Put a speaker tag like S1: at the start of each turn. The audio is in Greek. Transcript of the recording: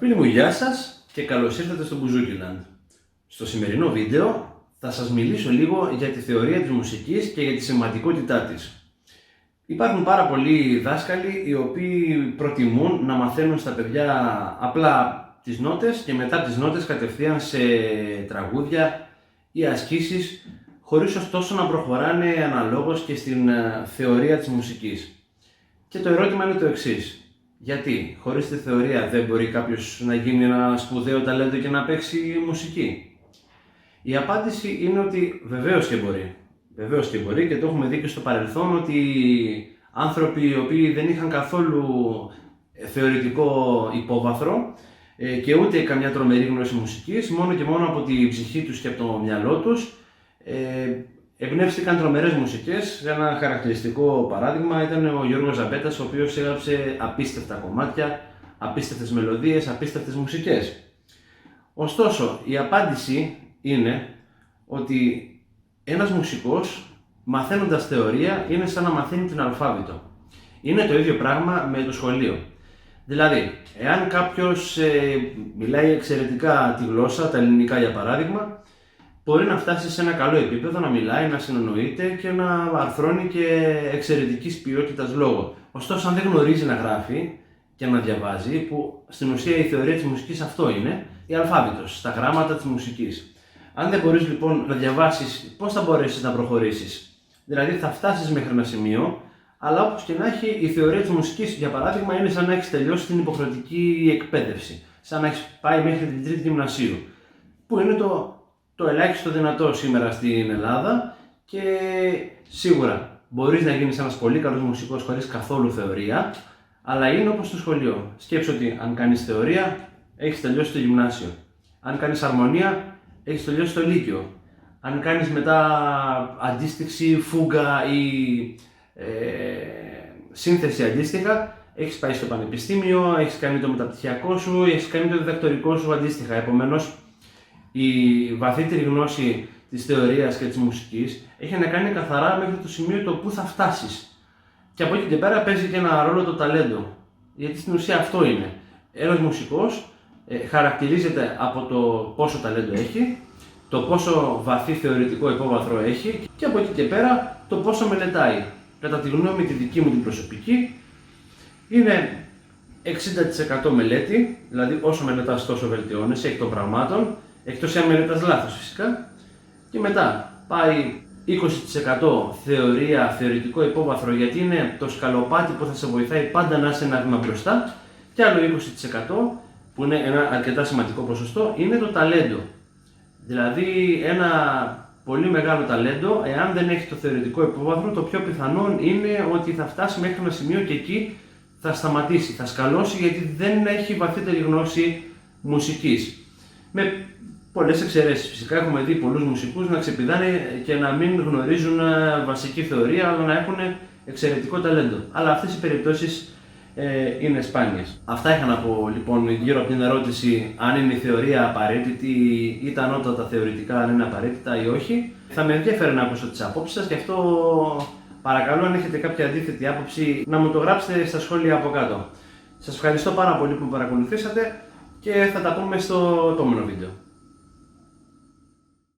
S1: Φίλοι μου, γεια σας και καλώς ήρθατε στο Μπουζούκιλαντ. Στο σημερινό βίντεο θα σας μιλήσω λίγο για τη θεωρία της μουσικής και για τη σημαντικότητά της. Υπάρχουν πάρα πολλοί δάσκαλοι οι οποίοι προτιμούν να μαθαίνουν στα παιδιά απλά τις νότες και μετά τις νότες κατευθείαν σε τραγούδια ή ασκήσεις, χωρίς ωστόσο να προχωράνε αναλόγως και στην θεωρία της μουσικής. Και το ερώτημα είναι το εξής. Γιατί χωρίς τη θεωρία δεν μπορεί κάποιος να γίνει ένα σπουδαίο ταλέντο και να παίξει μουσική? Η απάντηση είναι ότι βεβαίως και μπορεί. Βεβαίως και μπορεί, και το έχουμε δει και στο παρελθόν ότι άνθρωποι οι οποίοι δεν είχαν καθόλου θεωρητικό υπόβαθρο και ούτε καμιά τρομερή γνώση μουσικής, μόνο και μόνο από τη ψυχή τους και από το μυαλό τους, εμπνεύστηκαν τρομερές μουσικές. Ένα χαρακτηριστικό παράδειγμα ήταν ο Γιώργος Ζαμπέτας, ο οποίος έγραψε απίστευτα κομμάτια, απίστευτες μελωδίες, απίστευτες μουσικές. Ωστόσο, η απάντηση είναι ότι ένας μουσικός, μαθαίνοντας θεωρία, είναι σαν να μαθαίνει την αλφάβητο. Είναι το ίδιο πράγμα με το σχολείο. Δηλαδή, εάν κάποιος μιλάει εξαιρετικά τη γλώσσα, τα ελληνικά για παράδειγμα, μπορεί να φτάσει σε ένα καλό επίπεδο, να μιλάει, να συνεννοείται και να αρθρώνει και εξαιρετικής ποιότητας λόγο. Ωστόσο, αν δεν γνωρίζει να γράφει και να διαβάζει, που στην ουσία η θεωρία της μουσικής αυτό είναι, η αλφάβητος, τα γράμματα της μουσικής. Αν δεν μπορείς λοιπόν να διαβάσεις, πώς θα μπορέσεις να προχωρήσεις? Δηλαδή, θα φτάσεις μέχρι ένα σημείο, αλλά όπως και να έχει, η θεωρία της μουσικής, για παράδειγμα, είναι σαν να έχεις τελειώσει την υποχρεωτική εκπαίδευση, σαν να έχεις πάει μέχρι την τρίτη γυμνασίου, που είναι το ελάχιστο δυνατό σήμερα στην Ελλάδα, και σίγουρα μπορείς να γίνεις ένας πολύ καλός μουσικός χωρίς καθόλου θεωρία, αλλά είναι όπως στο σχολείο. Σκέψου ότι αν κάνεις θεωρία, έχεις τελειώσει το γυμνάσιο. Αν κάνεις αρμονία, έχεις τελειώσει το λύκειο. Αν κάνεις μετά αντίστοιξη, φούγκα ή σύνθεση αντίστοιχα, έχεις πάει στο πανεπιστήμιο, έχεις κάνει το μεταπτυχιακό σου, έχεις κάνει το διδακτορικό σου αντίστοιχα. Επομένως, η βαθύτερη γνώση της θεωρίας και της μουσικής έχει να κάνει καθαρά μέχρι το σημείο το που θα φτάσεις. Και από εκεί και πέρα παίζει και ένα ρόλο το ταλέντο. Γιατί στην ουσία αυτό είναι. Ένας μουσικός χαρακτηρίζεται από το πόσο ταλέντο έχει, το πόσο βαθύ θεωρητικό υπόβαθρο έχει και από εκεί και πέρα το πόσο μελετάει. Κατά τη γνώμη τη δική μου την προσωπική, είναι 60% μελέτη, δηλαδή όσο μελετάς τόσο βελτιώνεσαι εκ των πραγμάτων, εκτός αν μελετάς λάθος φυσικά, και μετά πάει 20% θεωρία, θεωρητικό υπόβαθρο, γιατί είναι το σκαλοπάτι που θα σε βοηθάει πάντα να είσαι ένα βήμα μπροστά, και άλλο 20% που είναι ένα αρκετά σημαντικό ποσοστό, είναι το ταλέντο. Δηλαδή ένα πολύ μεγάλο ταλέντο, εάν δεν έχει το θεωρητικό υπόβαθρο, το πιο πιθανό είναι ότι θα φτάσει μέχρι ένα σημείο και εκεί θα σταματήσει, θα σκαλώσει, γιατί δεν έχει βαθύτερη γνώση μουσικής. Με πολλές εξαιρέσεις. Φυσικά έχουμε δει πολλούς μουσικούς να ξεπηδάνε και να μην γνωρίζουν βασική θεωρία, αλλά να έχουν εξαιρετικό ταλέντο. Αλλά αυτές οι περιπτώσεις είναι σπάνιες. Αυτά είχα να πω λοιπόν γύρω από την ερώτηση αν είναι η θεωρία απαραίτητη ή τα ανώτατα θεωρητικά αν είναι απαραίτητα ή όχι. Θα με ενδιαφέρει να ακούσω τις απόψεις σας, γι' αυτό παρακαλώ, αν έχετε κάποια αντίθετη άποψη, να μου το γράψετε στα σχόλια από κάτω. Σας ευχαριστώ πάρα πολύ που με παρακολουθήσατε και θα τα πούμε στο επόμενο βίντεο.